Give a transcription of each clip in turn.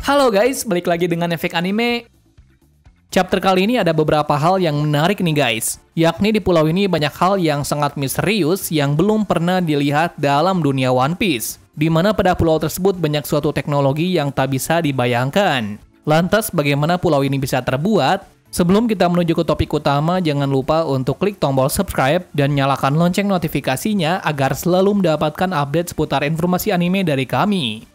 Halo guys, balik lagi dengan Efek Anime. Chapter kali ini ada beberapa hal yang menarik nih guys. Yakni di pulau ini banyak hal yang sangat misterius yang belum pernah dilihat dalam dunia One Piece. Di mana pada pulau tersebut banyak suatu teknologi yang tak bisa dibayangkan. Lantas bagaimana pulau ini bisa terbuat? Sebelum kita menuju ke topik utama, jangan lupa untuk klik tombol subscribe dan nyalakan lonceng notifikasinya agar selalu mendapatkan update seputar informasi anime dari kami.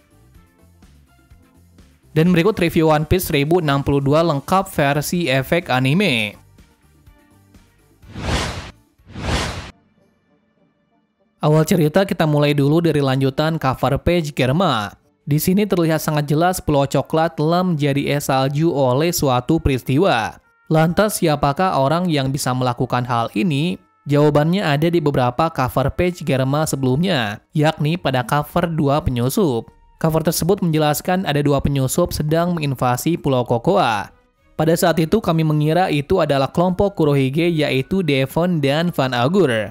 Dan berikut review One Piece 1062 lengkap versi Efek Anime. Awal cerita kita mulai dulu dari lanjutan cover page Germa. Di sini terlihat sangat jelas pulau coklat telah menjadi es salju oleh suatu peristiwa. Lantas siapakah orang yang bisa melakukan hal ini? Jawabannya ada di beberapa cover page Germa sebelumnya, yakni pada cover 2 penyusup. Cover tersebut menjelaskan ada 2 penyusup sedang menginvasi Pulau Kokoa. Pada saat itu kami mengira itu adalah kelompok Kurohige yaitu Devon dan Van Augur.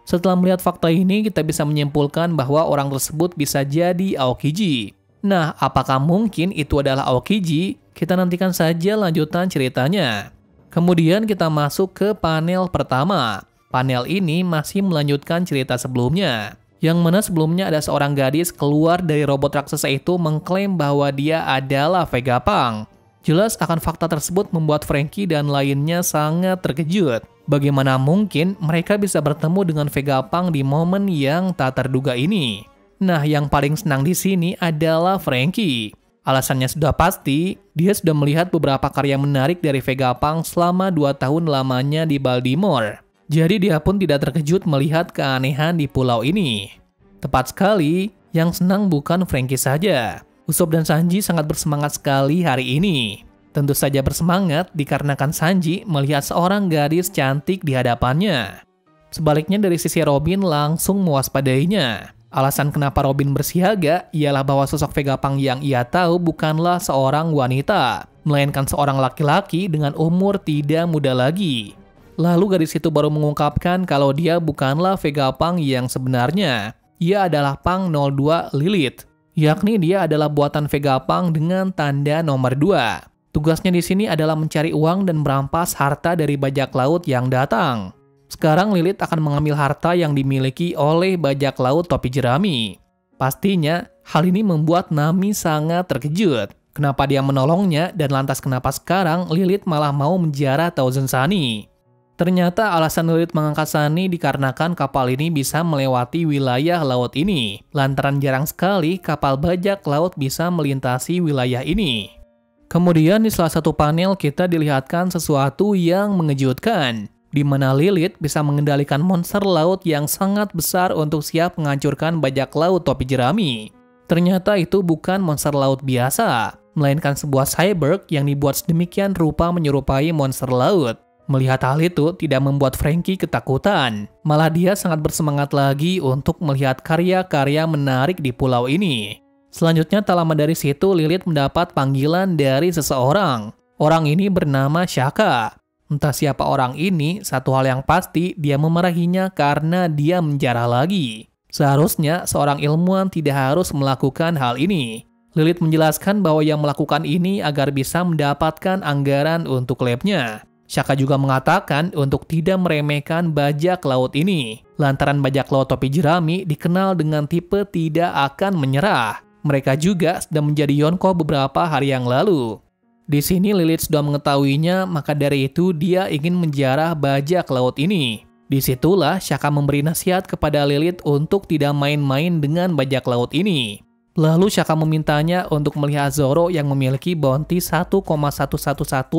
Setelah melihat fakta ini kita bisa menyimpulkan bahwa orang tersebut bisa jadi Aokiji. Nah, apakah mungkin itu adalah Aokiji? Kita nantikan saja lanjutan ceritanya. Kemudian kita masuk ke panel pertama. Panel ini masih melanjutkan cerita sebelumnya. Yang mana sebelumnya ada seorang gadis keluar dari robot raksasa itu mengklaim bahwa dia adalah Vegapunk. Jelas akan fakta tersebut membuat Franky dan lainnya sangat terkejut. Bagaimana mungkin mereka bisa bertemu dengan Vegapunk di momen yang tak terduga ini? Nah, yang paling senang di sini adalah Franky. Alasannya sudah pasti, dia sudah melihat beberapa karya menarik dari Vegapunk selama 2 tahun lamanya di Baltimore. Jadi dia pun tidak terkejut melihat keanehan di pulau ini. Tepat sekali, yang senang bukan Franky saja. Usopp dan Sanji sangat bersemangat sekali hari ini. Tentu saja bersemangat dikarenakan Sanji melihat seorang gadis cantik di hadapannya. Sebaliknya dari sisi Robin langsung mewaspadainya. Alasan kenapa Robin bersiaga ialah bahwa sosok Vegapunk yang ia tahu bukanlah seorang wanita, melainkan seorang laki-laki dengan umur tidak muda lagi. Lalu gadis itu baru mengungkapkan kalau dia bukanlah Vegapunk yang sebenarnya. Ia adalah Punk 02 Lilith. Yakni dia adalah buatan Vegapunk dengan tanda nomor 2. Tugasnya di sini adalah mencari uang dan merampas harta dari bajak laut yang datang. Sekarang Lilith akan mengambil harta yang dimiliki oleh bajak laut topi jerami. Pastinya hal ini membuat Nami sangat terkejut. Kenapa dia menolongnya dan lantas kenapa sekarang Lilith malah mau menjara Thousand Sunny? Ternyata alasan Lilith mengangkat Sunny dikarenakan kapal ini bisa melewati wilayah laut ini. Lantaran jarang sekali kapal bajak laut bisa melintasi wilayah ini. Kemudian di salah satu panel kita dilihatkan sesuatu yang mengejutkan. Di mana Lilith bisa mengendalikan monster laut yang sangat besar untuk siap menghancurkan bajak laut topi jerami. Ternyata itu bukan monster laut biasa, melainkan sebuah cyborg yang dibuat sedemikian rupa menyerupai monster laut. Melihat hal itu tidak membuat Franky ketakutan, malah dia sangat bersemangat lagi untuk melihat karya-karya menarik di pulau ini. Selanjutnya tak lama dari situ Lilith mendapat panggilan dari seseorang. Orang ini bernama Shaka. Entah siapa orang ini, satu hal yang pasti dia memarahinya karena dia menjara lagi. Seharusnya seorang ilmuwan tidak harus melakukan hal ini. Lilith menjelaskan bahwa yang melakukan ini agar bisa mendapatkan anggaran untuk labnya. Shaka juga mengatakan untuk tidak meremehkan bajak laut ini. Lantaran bajak laut topi jerami dikenal dengan tipe tidak akan menyerah. Mereka juga sudah menjadi Yonko beberapa hari yang lalu. Di sini Lilith sudah mengetahuinya, maka dari itu dia ingin menjarah bajak laut ini. Disitulah Shaka memberi nasihat kepada Lilith untuk tidak main-main dengan bajak laut ini. Lalu Shaka memintanya untuk melihat Zoro yang memiliki bounty 1,111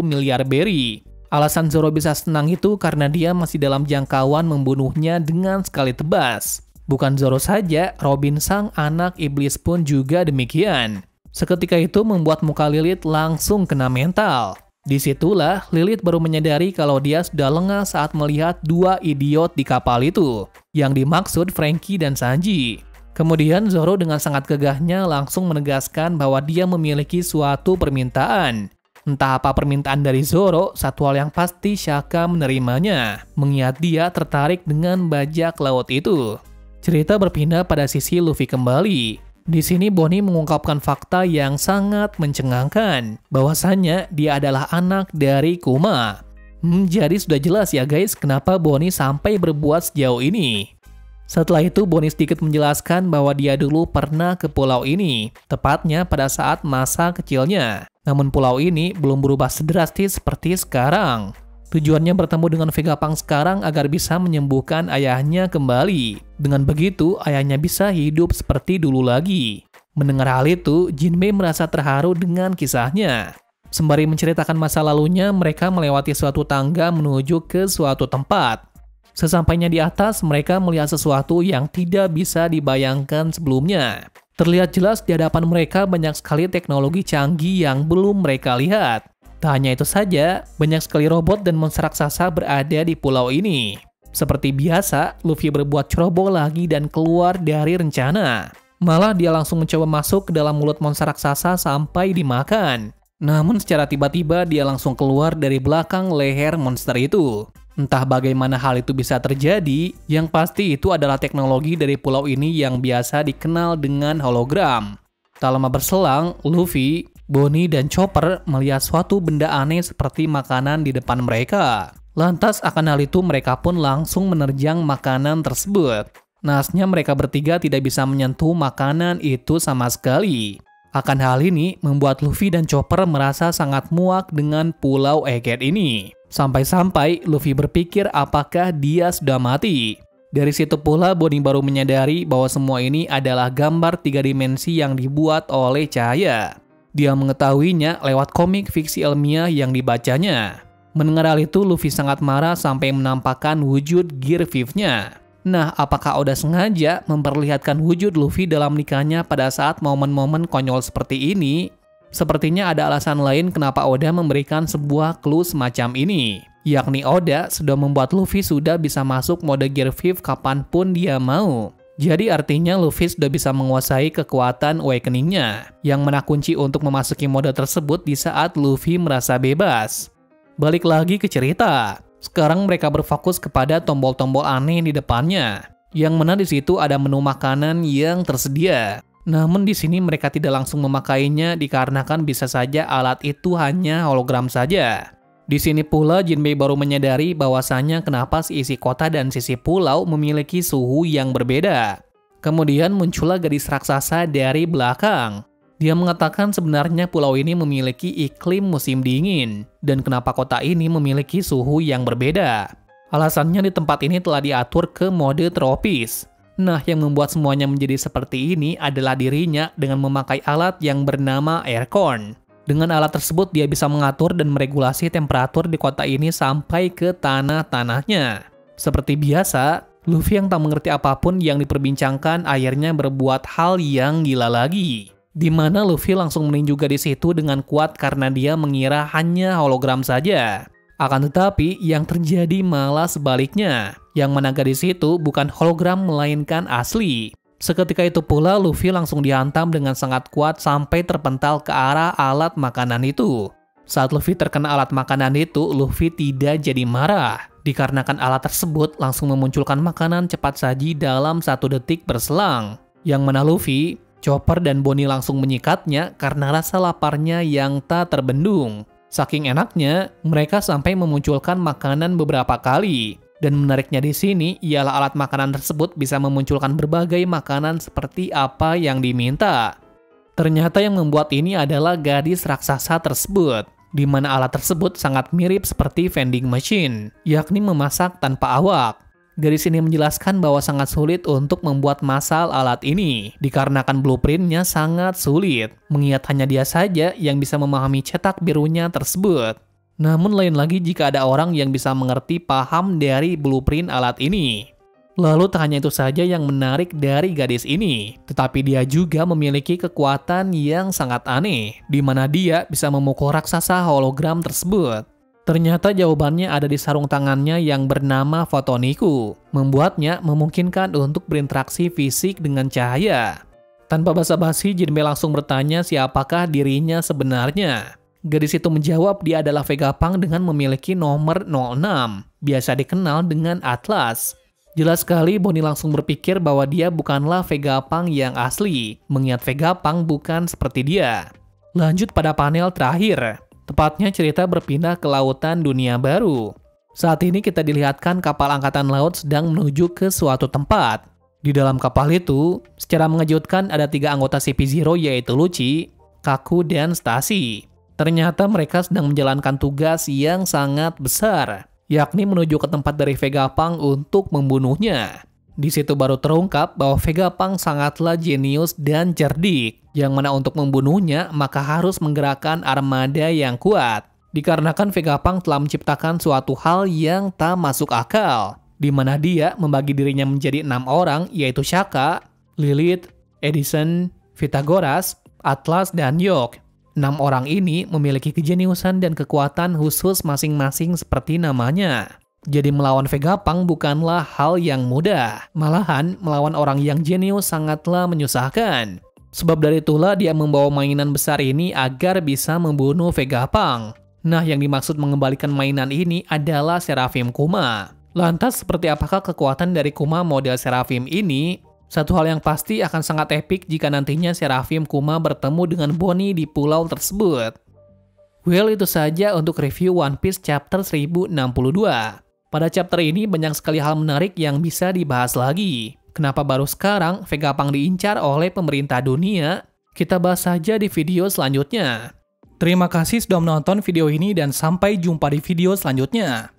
miliar berry. Alasan Zoro bisa senang itu karena dia masih dalam jangkauan membunuhnya dengan sekali tebas. Bukan Zoro saja, Robin sang anak iblis pun juga demikian. Seketika itu membuat muka Lilith langsung kena mental. Disitulah Lilith baru menyadari kalau dia sudah lengah saat melihat 2 idiot di kapal itu. Yang dimaksud Franky dan Sanji. Kemudian Zoro dengan sangat gagahnya langsung menegaskan bahwa dia memiliki suatu permintaan. Entah apa permintaan dari Zoro, satu hal yang pasti Shaka menerimanya, mengingat dia tertarik dengan bajak laut itu. Cerita berpindah pada sisi Luffy kembali. Di sini Bonnie mengungkapkan fakta yang sangat mencengangkan, bahwasannya dia adalah anak dari Kuma. Jadi sudah jelas ya guys kenapa Bonnie sampai berbuat sejauh ini. Setelah itu Bonnie sedikit menjelaskan bahwa dia dulu pernah ke pulau ini, tepatnya pada saat masa kecilnya. Namun pulau ini belum berubah sedrastis seperti sekarang. Tujuannya bertemu dengan Vegapunk sekarang agar bisa menyembuhkan ayahnya kembali. Dengan begitu, ayahnya bisa hidup seperti dulu lagi. Mendengar hal itu, Jinbei merasa terharu dengan kisahnya. Sembari menceritakan masa lalunya, mereka melewati suatu tangga menuju ke suatu tempat. Sesampainya di atas, mereka melihat sesuatu yang tidak bisa dibayangkan sebelumnya. Terlihat jelas di hadapan mereka banyak sekali teknologi canggih yang belum mereka lihat. Tak hanya itu saja, banyak sekali robot dan monster raksasa berada di pulau ini. Seperti biasa, Luffy berbuat ceroboh lagi dan keluar dari rencana. Malah dia langsung mencoba masuk ke dalam mulut monster raksasa sampai dimakan. Namun secara tiba-tiba dia langsung keluar dari belakang leher monster itu. Entah bagaimana hal itu bisa terjadi, yang pasti itu adalah teknologi dari pulau ini yang biasa dikenal dengan hologram. Tak lama berselang, Luffy, Bonnie, dan Chopper melihat suatu benda aneh seperti makanan di depan mereka. Lantas akan hal itu mereka pun langsung menerjang makanan tersebut. Naasnya mereka bertiga tidak bisa menyentuh makanan itu sama sekali. Akan hal ini membuat Luffy dan Chopper merasa sangat muak dengan pulau Egghead ini. Sampai-sampai Luffy berpikir apakah dia sudah mati. Dari situ pula Bonnie baru menyadari bahwa semua ini adalah gambar 3 dimensi yang dibuat oleh cahaya. Dia mengetahuinya lewat komik fiksi ilmiah yang dibacanya. Mendengar hal itu, Luffy sangat marah sampai menampakkan wujud Gear 5-nya. Nah, apakah Oda sengaja memperlihatkan wujud Luffy dalam nikahnya pada saat momen-momen konyol seperti ini? Sepertinya ada alasan lain kenapa Oda memberikan sebuah clue semacam ini. Yakni Oda sudah membuat Luffy sudah bisa masuk mode Gear 5 kapanpun dia mau. Jadi artinya Luffy sudah bisa menguasai kekuatan Awakening-nya, yang mana kunci untuk memasuki mode tersebut di saat Luffy merasa bebas. Balik lagi ke cerita. Sekarang mereka berfokus kepada tombol-tombol aneh di depannya, yang mana di situ ada menu makanan yang tersedia. Namun di sini mereka tidak langsung memakainya dikarenakan bisa saja alat itu hanya hologram saja. Di sini pula Jinbei baru menyadari bahwasannya kenapa sisi kota dan sisi pulau memiliki suhu yang berbeda. Kemudian muncullah gadis raksasa dari belakang. Dia mengatakan sebenarnya pulau ini memiliki iklim musim dingin, dan kenapa kota ini memiliki suhu yang berbeda. Alasannya di tempat ini telah diatur ke mode tropis. Nah, yang membuat semuanya menjadi seperti ini adalah dirinya dengan memakai alat yang bernama aircon. Dengan alat tersebut dia bisa mengatur dan meregulasi temperatur di kota ini sampai ke tanah-tanahnya. Seperti biasa, Luffy yang tak mengerti apapun yang diperbincangkan akhirnya berbuat hal yang gila lagi. Di mana Luffy langsung meninju gadis itu dengan kuat karena dia mengira hanya hologram saja. Akan tetapi yang terjadi malah sebaliknya, yang mana gadis itu bukan hologram melainkan asli. Seketika itu pula Luffy langsung dihantam dengan sangat kuat sampai terpental ke arah alat makanan itu. Saat Luffy terkena alat makanan itu, Luffy tidak jadi marah, dikarenakan alat tersebut langsung memunculkan makanan cepat saji dalam 1 detik berselang. Yang mana Luffy, Chopper, dan Bonnie langsung menyikatnya karena rasa laparnya yang tak terbendung. Saking enaknya, mereka sampai memunculkan makanan beberapa kali. Dan menariknya di sini ialah alat makanan tersebut bisa memunculkan berbagai makanan seperti apa yang diminta. Ternyata yang membuat ini adalah gadis raksasa tersebut, di mana alat tersebut sangat mirip seperti vending machine, yakni memasak tanpa awak. Gadis ini menjelaskan bahwa sangat sulit untuk membuat massal alat ini, dikarenakan blueprintnya sangat sulit, mengingat hanya dia saja yang bisa memahami cetak birunya tersebut. Namun lain lagi jika ada orang yang bisa mengerti paham dari blueprint alat ini. Lalu tak hanya itu saja yang menarik dari gadis ini, tetapi dia juga memiliki kekuatan yang sangat aneh, di mana dia bisa memukul raksasa hologram tersebut. Ternyata jawabannya ada di sarung tangannya yang bernama Photoniku, membuatnya memungkinkan untuk berinteraksi fisik dengan cahaya. Tanpa basa-basi, Jinbei langsung bertanya siapakah dirinya sebenarnya. Gadis itu menjawab dia adalah Vegapunk dengan memiliki nomor 06, biasa dikenal dengan Atlas. Jelas sekali Bonnie langsung berpikir bahwa dia bukanlah Vegapunk yang asli, mengingat Vegapunk bukan seperti dia. Lanjut pada panel terakhir, tepatnya cerita berpindah ke lautan dunia baru. Saat ini kita dilihatkan kapal angkatan laut sedang menuju ke suatu tempat. Di dalam kapal itu, secara mengejutkan ada 3 anggota CP0 yaitu Lucci, Kaku, dan Stacy. Ternyata mereka sedang menjalankan tugas yang sangat besar, yakni menuju ke tempat dari Vegapunk untuk membunuhnya. Di situ baru terungkap bahwa Vegapunk sangatlah jenius dan cerdik, yang mana untuk membunuhnya maka harus menggerakkan armada yang kuat. Dikarenakan Vegapunk telah menciptakan suatu hal yang tak masuk akal, di mana dia membagi dirinya menjadi 6 orang yaitu Shaka, Lilith, Edison, Pythagoras, Atlas, dan York. 6 orang ini memiliki kejeniusan dan kekuatan khusus masing-masing seperti namanya. Jadi melawan Vegapunk bukanlah hal yang mudah. Malahan melawan orang yang jenius sangatlah menyusahkan. Sebab dari itulah dia membawa mainan besar ini agar bisa membunuh Vegapunk. Nah, yang dimaksud mengembalikan mainan ini adalah Seraphim Kuma. Lantas seperti apakah kekuatan dari Kuma model Seraphim ini? Satu hal yang pasti akan sangat epik jika nantinya Seraphim Kuma bertemu dengan Bonnie di pulau tersebut. Well, itu saja untuk review One Piece chapter 1062. Pada chapter ini banyak sekali hal menarik yang bisa dibahas lagi. Kenapa baru sekarang Vegapunk diincar oleh pemerintah dunia? Kita bahas saja di video selanjutnya. Terima kasih sudah menonton video ini dan sampai jumpa di video selanjutnya.